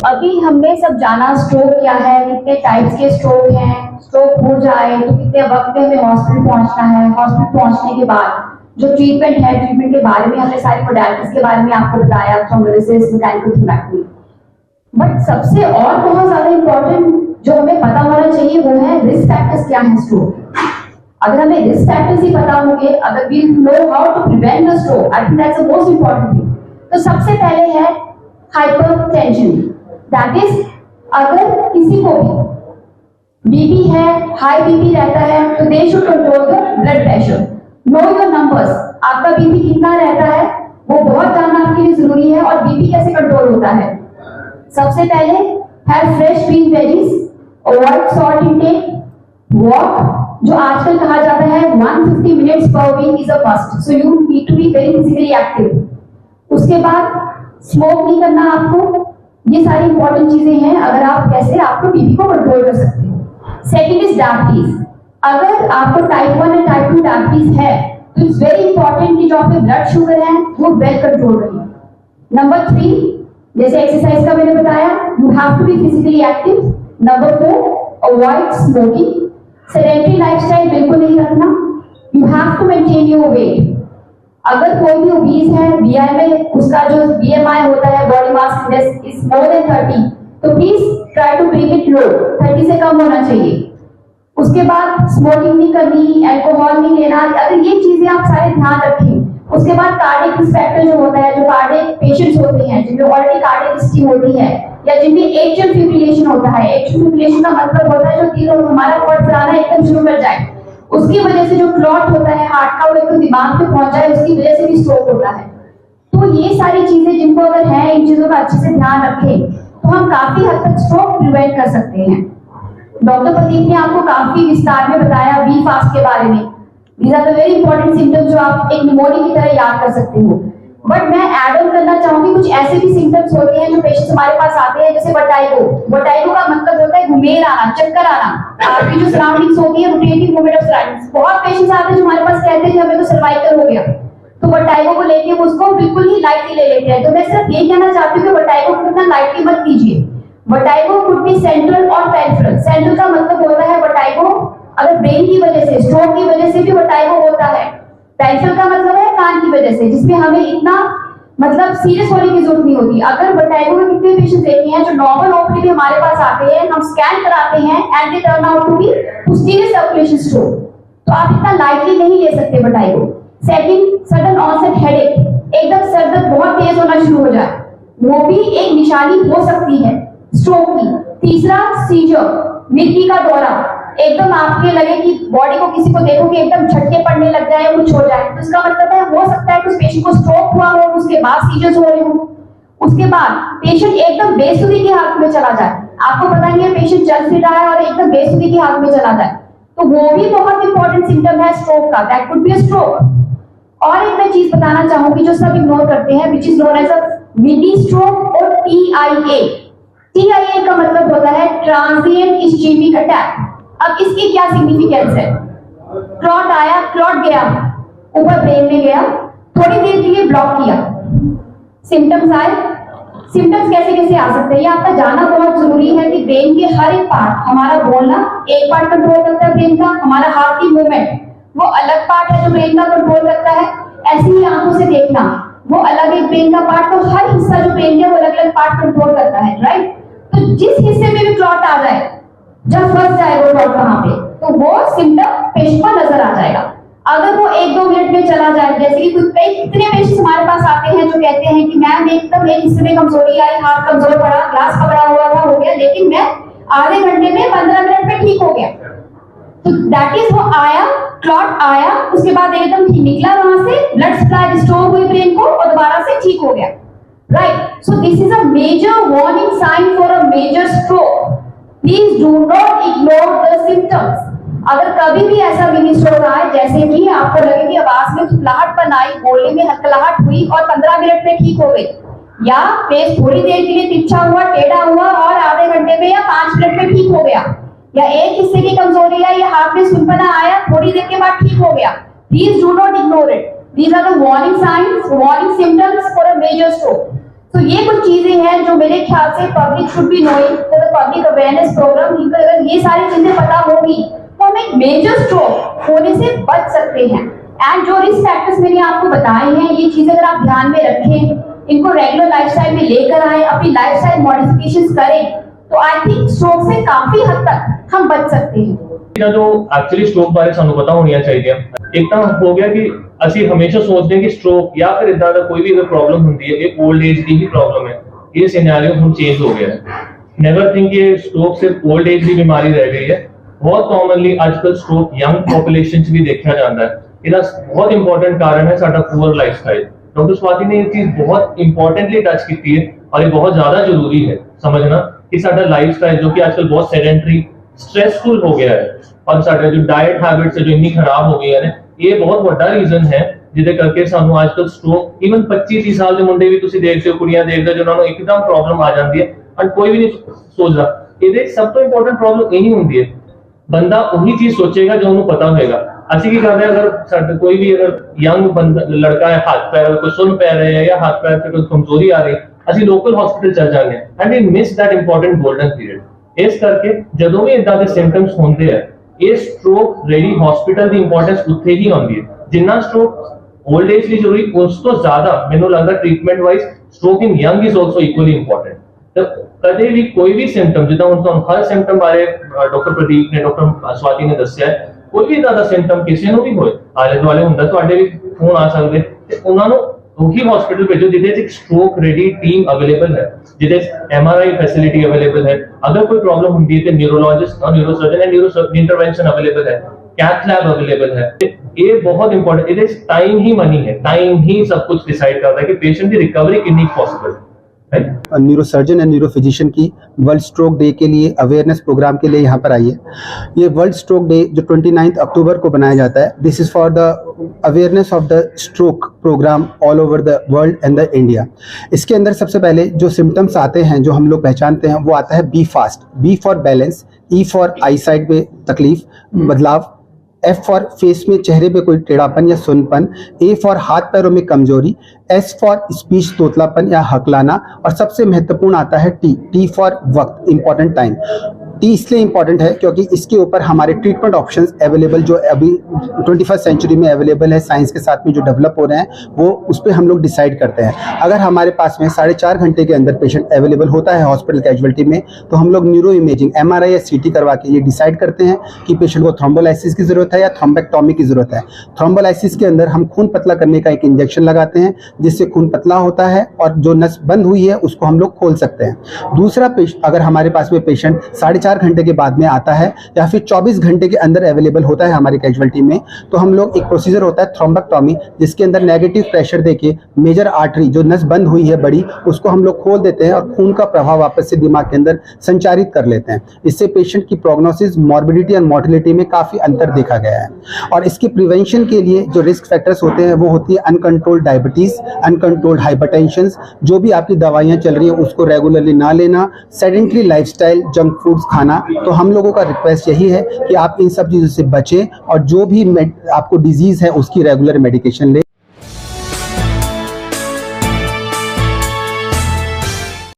अभी हमने सब जाना स्ट्रोक क्या है, कितने टाइप्स के स्ट्रोक हैं, स्ट्रोक हो जाए तो कितने वक्त में हमें हॉस्पिटल पहुंचना है, हॉस्पिटल पहुंचने के बाद जो ट्रीटमेंट है, ट्रीटमेंट के बारे में हमने सारी मोडालिटीज के बारे में आपको बताया, थ्रोम्बोलिसिस, मैकेनिकल थ्रोम्बेक्टमी। बट सबसे और बहुत ज्यादा इंपॉर्टेंट जो हमें पता होना चाहिए वो है रिस्क फैक्टर्स क्या है स्ट्रोक। अगर हमें रिस्क फैक्टर्स ही पता होंगे, अगर we know how to prevent the stroke, I think that's the most important thing. तो सबसे पहले है हाइपरटेंशन, दैट इज अगर किसी को भी बीपी है, हाई बीपी रहता है, तो they should control the blood pressure. Know your numbers, आपका बीपी कितना रहता है वो बहुत जानना आपके लिए जरूरी है। और बीपी कैसे कंट्रोल होता है? सबसे पहले have fresh green veggies, avoid salt intake, walk, जो आजकल कहा जाता है 150 minutes per week is a must, so you need to be very physically active. उसके बाद स्मोक नहीं करना आपको। ये सारी इंपॉर्टेंट चीजें हैं अगर आप कैसे आपको बीपी को कंट्रोल कर सकते हो। Second is diabetes. अगर आपको टाइप 1 एंड टाइप 2 डायबिटीज है तो इट्स वेरी इंपॉर्टेंट कि जो आपके ब्लड शुगर है वो वेल कंट्रोल रहे। नंबर 3, जैसे एक्सरसाइज का मैंने बताया, you have to be physically active. Number 4, avoid smoking. Sedentary lifestyle बिल्कुल नहीं रखना। You have to maintain your weight. अगर कोई भी ओबीज है, बीएमआई, उसका जो बीएमआई होता है, body mass index, is more than 30, तो please try to bring it low, 30 से कम होना चाहिए। उसके बाद स्मोकिंग नहीं करनी, अल्कोहल नहीं लेना। अगर ये चीजें आप सारे ध्यान रखें। उसके बाद कार्डियक रिस्क फैक्टर जो होता है, जो कार्डियक पेशेंट्स होते हैं जिनमें ऑलरेडी कार्डियक हिस्ट्री होती है या जिनमें एट्रियल फिब्रिलेशन होता है, एट्रियल फिब्रिलेशन का मतलब होता है जो दिल और हमारा हार्ट चलाना एकदम शुरू कर जाए, उसकी वजह से जो क्लॉट होता है हार्ट का वो एकदम दिमाग पे पहुंच जाए, उसकी वजह से भी स्ट्रोक होता है। तो ये सारी चीजें जिनको अगर है, इन चीजों का अच्छे से ध्यान रखें तो हम काफी हद तक स्ट्रोक प्रिवेंट कर सकते हैं। डॉक्टर प्रदीप ने आपको काफी विस्तार में बताया वी फास्ट के बारे में। These are the very important symptoms जो आप एक निमोनिया की तरह याद कर सकते हो। बट मैं ऐड ऑन करना चाहूंगी, कुछ ऐसे भी सिम्टम्स होते हैं जो पेशेंट्स हमारे पास आते हैं, जैसे वर्टाइगो। वर्टाइगो का मतलब होता है घुमेर आना, चक्कर आना, आपकी जो सराउंडिंग्स होती है, रोटेटिंग मूवमेंट ऑफ सराउंडिंग्स। बहुत पेशेंट्स आते हैं जो हमारे पास कहते हैं कि हमें तो सर्वाइकल हो गया, तो वर्टाइगो को लेके उसको बिल्कुल ही लाइटली ले लेते हैं। तो मैं सिर्फ ये कहना चाहती हूँ कि वर्टाइगो को इतना लाइटली मत लीजिए। वर्टाइगो कुड बी सेंट्रल और पेरिफेरल। सेंट्रल का मतलब होता है वर्टाइगो अगर ब्रेन की वजह से, स्ट्रोक की वजह से भी वर्टाइगो होता है। पेरिफेरल का मतलब है कान की वजह से, जिसमें हमें इतना मतलब सीरियस होने की जरूरत नहीं होती। अगर वर्टाइगो में कितने पेशेंट्स देखे हैं जो नॉर्मल ओपीडी में हमारे पास आते हैं, हम स्कैन कराते हैं and they turn out to be posterior circulation stroke, तो आप इतना लाइटली नहीं ले सकते vertigo. Second, sudden onset headache, एकदम सर दर्द बहुत तेज होना शुरू हो जाए, वो भी एक निशानी हो सकती है स्ट्रोक की। तीसरा, सीजर, मिर्गी का दौरा, एकदम आपके लगे कि बॉडी को, किसी को देखो कि एकदम झटके पड़ने लग जाए, कुछ हो जाए, तो इसका मतलब है हो सकता है कि उस पेशेंट को स्ट्रोक हुआ हो, उसके बाद सीजर्स हो रहे हो। उसके बाद पेशेंट एकदम बेसुधी की हालत में चला जाए, आपको पता नहीं है पेशेंट चल फिर रहा है और एकदम बेसुधी की हालत में चला जाए, तो वो भी बहुत इंपॉर्टेंट सिम्टम है स्ट्रोक का, that could be a stroke. और एक मैं चीज बताना चाहूंगी जो सब इग्नोर करते हैं, which is known as a mini stroke और TIA। TIA का मतलब होता है ट्रांजिएंट इस्चेमिक अटैक। अब इसकी क्या सिग्निफिकेंस है? क्लॉट आया, क्लॉट गया, ऊपर ब्रेन में गया, थोड़ी देर के लिए ब्लॉक किया, सिम्टम्स आए। सिम्टम्स कैसे कैसे आ सकते हैं ये आपका जानना बहुत जरूरी है कि ब्रेन के हर एक पार्ट, हमारा बोलना एक पार्ट कंट्रोल करता है ब्रेन का, हमारा हाथ की मूवमेंट वो अलग पार्ट है जो ब्रेन का कंट्रोल करता है, ऐसे ही आंखों से देखना वो अलग एक ब्रेन का पार्ट, तो हर हिस्सा जो ब्रेन का वो अलग अलग पार्ट कंट्रोल करता है, राइट। तो जिस हिस्से में भी क्लॉट आ जाए, जब फंस जाए वो क्लॉट वहां पे, तो वो सिम्टम पेशेंट को नजर आ जाएगा। अगर वो 1-2 मिनट में चला जाए, जैसे कि कितने पेशेंट्स हमारे पास आते हैं जो कहते हैं कि मैम एकदम एक हिस्से में कमजोरी आई, हाथ कमजोर पड़ा, ग्लास पकड़ा हुआ था, हो गया, लेकिन मैं आधे घंटे में 15 मिनट में ठीक हो गया। तो दैट इज वो आया, क्लॉट आया, उसके बाद एकदम निकला वहां से, ब्लड सप्लाई रिस्टोर हुई ब्रेन को और दोबारा से ठीक हो गया, right. So this is a major warning sign for a major stroke. Please do not ignore the symptoms. अगर कभी भी ऐसा मिनी स्ट्रोक आए, जैसे कि आपको लगे कि आवाज में खिलखिलाहटपन आई, बोलने में हकलाहट हुई और 15 मिनट में ठीक हो गई, या फेस थोड़ी देर के लिए तिरछा हुआ, टेढ़ा हुआ और आधे घंटे में या 5 मिनट में ठीक हो गया, या एक हिस्से की कमजोरी आई या हाथ में सुनपना आया, थोड़ी देर के बाद ठीक हो गया, please do not ignore it. These are the warning signs, warning symptoms for a major stroke. तो ये कुछ चीजें हैं जो मेरे ख्याल से public should be knowing, public awareness program, अगर ये सारी चीजें पता होगी तो हम एक मेजर स्ट्रोक होने से बच सकते हैं। एंड जो रिस्क फैक्टर्स मैंने आपको बताए हैं, ये चीजें अगर आप ध्यान में रखें, इनको रेगुलर लाइफस्टाइल में लेकर आए, अपनी लाइफस्टाइल मॉडिफिकेशंस करें, तो आई थिंक स्ट्रोक से काफी हद तक हम बच सकते हैं। जो एक्चुअली स्ट्रोक बारे सानू पता होनी चाहिए। एक तो हो गया कि ਅਸੀਂ हमेशा सोचते हैं कि स्ट्रोक या फिर इदा का कोई भी अगर प्रॉब्लम होती है, ये ओल्ड एज की ही प्रॉब्लम है, ये सिनेरियो हम चेंज हो गया है। नेवर थिंक ये स्ट्रोक सिर्फ ओल्ड एज की बीमारी रह गई है। बहुत कॉमनली आजकल स्ट्रोक यंग पॉपुलेशन च भी देखा जाता है। इसका बहुत इंपॉर्टेंट कारण है साडा पुअर लाइफस्टाइल। डॉक्टर स्वाति ने ये चीज बहुत इंपॉर्टेंटली टच की है और ये बहुत ज्यादा जरूरी है समझना कि साडा लाइफस्टाइल जो कि आजकल बहुत सेडेंटरी स्ट्रेसफुल हो गया है और साडा जो डाइट हैबिट्स है जो इतनी खराब हो गई है ना, ये बहुत बड़ा रीजन है जिदे करके सानू आजकल स्ट्रोक इवन 25-30 साल के मुंडे भी तुसी देखते हो, कुड़ियां देखते हो जिन्हां नूं एकदम प्रॉब्लम आ जाती है और कोई भी नहीं सोचदा। ਇਹਦੇ सब तो इंपॉर्टेंट प्रॉब्लम यही होंदी है, बंदा वही चीज सोचेगा जो उन्हें पता होगा। असं की करते हैं, अगर कोई भी अगर यंग बंदा लड़का है, हाथ पैर कोई सुन पै रहे हैं या हाथ पैर से कोई कमजोरी आ रही, असं लोकल हॉस्पिटल चल जाते हैं and we miss that important golden period. इस करके जो भी इदा के सिम्पटम्स होंगे है, ये स्ट्रोक रेडी हॉस्पिटल की इंपॉर्टेंस उत्थे ही आती है। जिन्ना स्ट्रोक ओल्ड एज की जरूरी, उस तो ज्यादा मैंने लगता treatment wise stroke in young is also equally important. तो कदे भी कोई भी सिम्पटम जिदा हम हर सिम्पटम बारे डॉक्टर प्रदीप ने, डॉक्टर स्वाति ने दसिया है, कोई भी ज्यादा सिम्पटम किसी को भी होए, आले दुआले होंदा, तुहाडे भी फोन आ सकते ते उन्हां नूं ਉਹੀ हॉस्पिटल भेजो जिदे एक स्ट्रोक रेडी टीम अवेलेबल है, जिदे MRI फैसिलिटी अवेलेबल है। अगर कोई प्रॉब्लम होती है तो न्यूरोलॉजिस्ट और neurosurgeon and neuro intervention available है, कैथ लैब अवेलेबल है। ये बहुत important, it is time he money है, टाइम ही सब कुछ डिसाइड करता है कि पेशेंट की रिकवरी कितनी पॉसिबल है। न्यूरोसर्जन एंड न्यूरोफिजिशियन की वर्ल्ड स्ट्रोक डे के लिए अवेयरनेस प्रोग्राम के लिए यहाँ पर आई है। ये वर्ल्ड स्ट्रोक डे जो 29 अक्टूबर को बनाया जाता है, this is for the awareness of the stroke program all over the world and the India. इसके अंदर सबसे पहले जो सिम्टम्स आते हैं, जो हम लोग पहचानते हैं, वो आता है B fast, B for balance, E for eye sight में तकलीफ बदलाव, एफ फॉर फेस में चेहरे पे कोई टेढ़ापन या सुनपन, ए फॉर हाथ पैरों में कमजोरी, एस फॉर स्पीच तोतलापन या हकलाना, और सबसे महत्वपूर्ण आता है टी, टी फॉर वक्त, इंपॉर्टेंट टाइम। टी इसलिए इंपॉर्टेंट है क्योंकि इसके ऊपर हमारे ट्रीटमेंट ऑप्शंस अवेलेबल जो अभी 21st सेंचुरी में अवेलेबल है, साइंस के साथ में जो डेवलप हो रहे हैं, वो उस पर हम लोग डिसाइड करते हैं। अगर हमारे पास में 4.5 घंटे के अंदर पेशेंट अवेलेबल होता है हॉस्पिटल कैजुअलिटी में, तो हम लोग न्यूरो इमेजिंग MRI या CT करवा के ये डिसाइड करते हैं कि पेशेंट को थ्रोम्बोलाइसिस की जरूरत है या थ्रोम्बेक्टोमी की जरूरत है। थ्रोम्बोलाइसिस के अंदर हम खून पतला करने का एक इंजेक्शन लगाते हैं जिससे खून पतला होता है और जो नस बंद हुई है उसको हम लोग खोल सकते हैं। दूसरा, अगर हमारे पास में पेशेंट 4.5 घंटे के बाद में आता है या फिर 24 घंटे के अंदर अवेलेबल होता है हमारी कैजुअलिटी में, तो हम लोग एक प्रोसीजर होता है थ्रोम्बेक्टोमी, जिसके अंदर नेगेटिव प्रेशर देके मेजर आर्टरी जो नस बंद हुई है बड़ी, उसको हम लोग खोल देते हैं और खून का प्रवाह वापस से दिमाग के अंदर संचारित कर लेते हैं। इससे पेशेंट की प्रोग्नोसिस, मॉर्बिडिटी और मोर्टिलिटी में काफी अंतर देखा गया है। और इसके प्रिवेंशन के लिए जो रिस्क फैक्टर्स होते हैं वो होती है अनकंट्रोल्ड डायबिटीज, अनकंट्रोल्ड हाइपरटेंशन, जो भी आपकी दवाइयां चल रही है उसको रेगुलरली ना लेना, सेडेंटरी लाइफस्टाइल, जंक फूड्स खाना। तो हम लोगों का रिक्वेस्ट यही है कि आप इन सब चीज़ों से बचें और जो भी आपको डिजीज़ है उसकी रेगुलर मेडिकेशन लें।